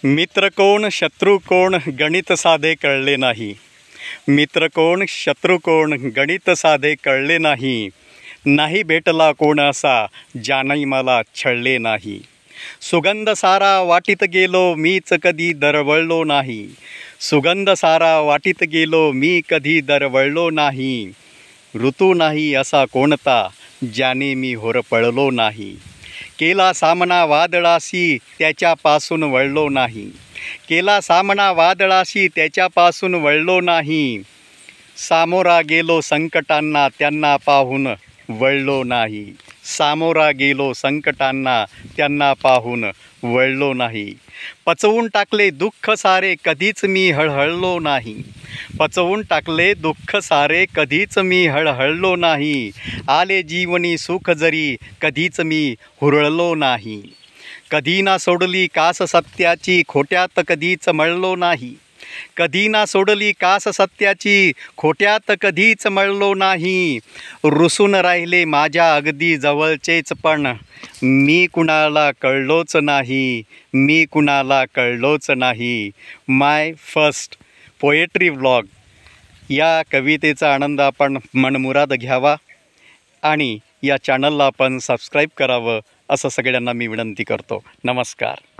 मित्र कोण शत्रू कोण गणित साधे कळले नाही। मित्र कोण शत्रू कोण गणित साधे कळले नाही। नाही भेटला कोण असा ज्याने मला छळले नाही। सुगंध सारा वाटीत गेलो मीच कधी दरवळलो नाही। सुगंध सारा वाटीत गेलो मी कधी दरवळलो नाही। ऋतू नाही असा कोणता ज्याने मी होरपळलो नाही। केला सामना वादळाशी त्याच्यापासून वळलो नाही। केला सामना वादळाशी त्याच्यापासून वळलो नाही। सामोरा गेलो संकटांना त्यांना पाहून वळलो नाही। सामोरा गेलो संकटांना त्यांना पाहून वळलो नाही। पचवून टाकले दुःख सारे कधीच मी हळहळलो नाही। पचवून टाकले दुःख सारे कधीच मी हळहळलो नाही। आले जीवनी सुख जरी कधीच मी हुरळलो नाही। कधी ना सोडली कास सत्याची खोट्यात कधीच मळलो नाही। कधी ना सोडली कास सत्याची खोट्यात कधीच मळलो नाही। रुसून राहिले माझ्या अगदी जवळचेच पण मी कुणाला कळलोच नाही। मी कुणाला कळलोच नाही। माय फर्स्ट पोएट्री व्लॉग या कवितेचा आनंद आपण मनमुराद घ्यावा आणि या चॅनलला आपण सबस्क्राईब करावं असं सगळ्यांना मी विनंती करतो। नमस्कार।